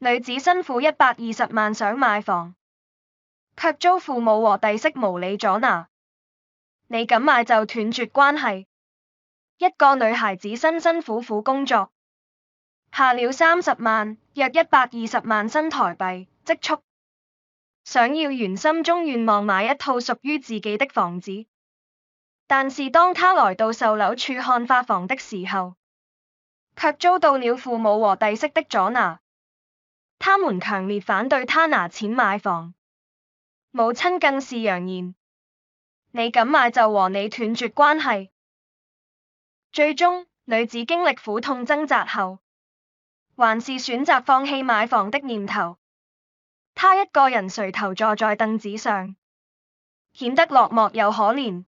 女子辛苦120萬想買房，卻遭父母和弟媳無理阻撓。你敢買就斷絕關係。一個女孩子辛辛苦苦工作，下了30萬，約120萬新台幣積蓄，想要圓心中願望買一套屬於自己的房子。但是當她來到售樓處看發房的時候，卻遭到了父母和弟媳的阻撓。他們強烈反對她拿錢買房，母親更是揚言：你敢買就和你斷絕關係。最終，女子經歷苦痛掙扎後，還是選擇放棄買房的念頭。她一個人垂頭坐在凳子上，顯得落寞又可憐。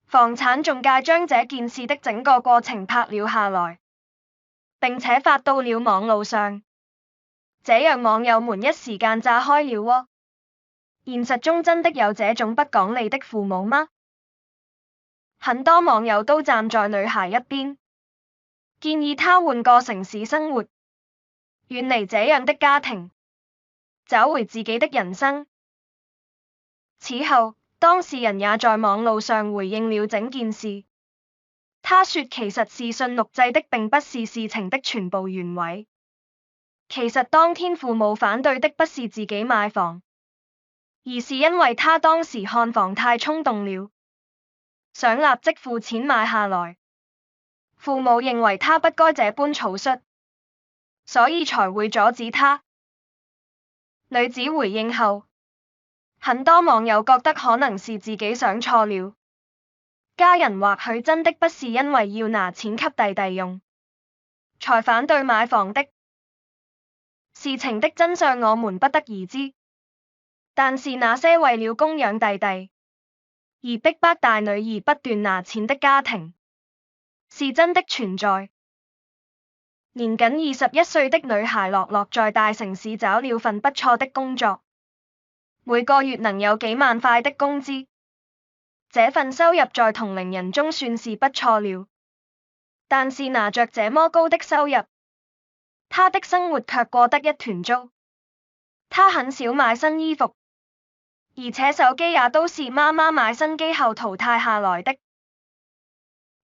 房產中介將這件事的整個過程拍了下來，並且發到了網路上，這讓網友們一時間炸開了窩。現實中真的有這種不講理的父母嗎？很多網友都站在女孩一邊，建議她換個城市生活，遠離這樣的家庭，找回自己的人生。此後，當事人也在網路上回應了整件事。他說其實視訊錄製的並不是事情的全部原委，其實當天父母反對的不是自己買房，而是因為他當時看房太衝動了，想立即付錢買下來。父母認為他不該這般草率，所以才會阻止他。女子回應後，很多網友覺得可能是自己想錯了，家人或許真的不是因為要拿錢給弟弟用，才反對買房的。事情的真相我們不得而知，但是那些為了供養弟弟而逼迫大女兒不斷拿錢的家庭，是真的存在。年僅21歲的女孩樂樂在大城市找了份不錯的工作，每個月能有幾萬塊的工資，這份收入在同齡人中算是不錯了。但是拿着這麼高的收入，她的生活卻過得一團糟。她很少買新衣服，而且手機也都是媽媽買新機後淘汰下來的。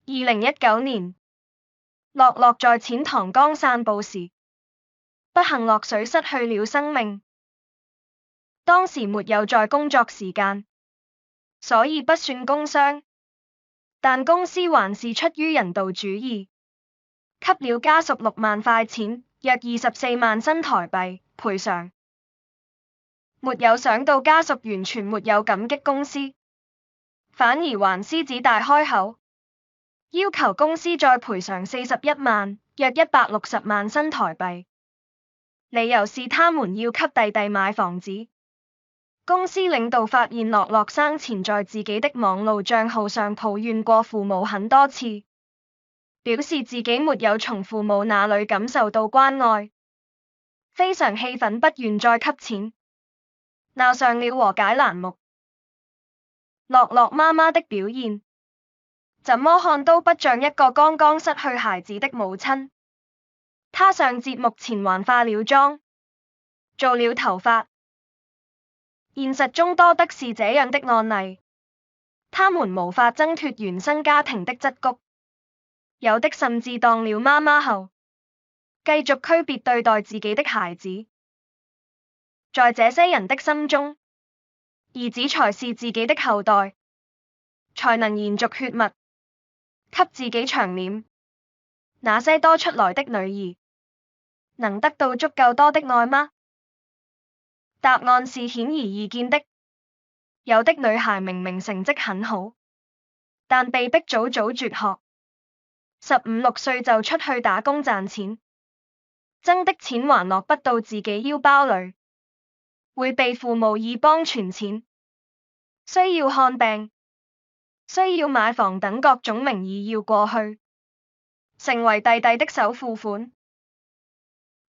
2019年，樂樂在淺塘江散步時，不幸落水失去了生命。當時沒有在工作時間，所以不算工傷，但公司還是出於人道主義，給了家屬6萬塊錢，約24萬新台幣賠償。沒有想到家屬完全沒有感激公司，反而還獅子大開口，要求公司再賠償41萬，約160萬新台幣。理由是他們要給弟弟買房子。公司領導發現樂樂生前在自己的網路賬號上抱怨過父母很多次，表示自己沒有從父母那裡感受到關愛，非常氣憤，不願再給錢，鬧上了和解欄目。樂樂媽媽的表現，怎麼看都不像一個剛剛失去孩子的母親。她上節目前還化了妝，做了頭髮。現實中多的是這樣的案例，他們無法掙脫原生家庭的桎梏，有的甚至當了媽媽後，繼續區別對待自己的孩子。在這些人的心中，兒子才是自己的後代，才能延續血脈，給自己長臉。那些多出來的女兒，能得到足夠多的愛嗎？答案是顯而易見的。有的女孩明明成績很好，但被逼早早輟學，15、16歲就出去打工賺錢，掙的錢還落不到自己腰包裡，會被父母以幫存錢，需要看病，需要買房等各種名義要過去，成為弟弟的首付款。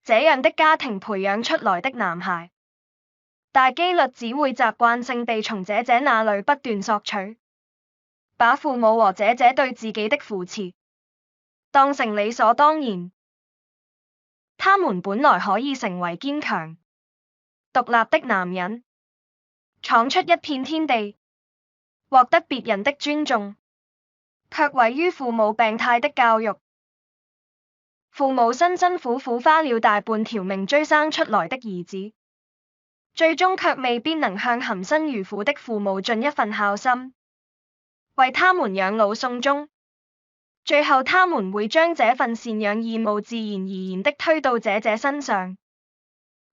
這樣的家庭培養出來的男孩，大機率只會習慣性地從姐姐那裡不斷索取，把父母和姐姐對自己的扶持當成理所當然。他們本來可以成為堅強、獨立的男人，闖出一片天地，獲得別人的尊重，卻毀於父母病態的教育。父母辛辛苦苦花了大半條命追生出來的兒子，最終卻未必能向含辛茹苦的父母盡一份孝心，為他們養老送終。最後他們會將這份贍養義務自然而然的推到姐姐身上。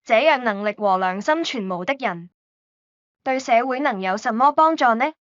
這樣能力和良心全無的人，對社會能有什麼幫助呢？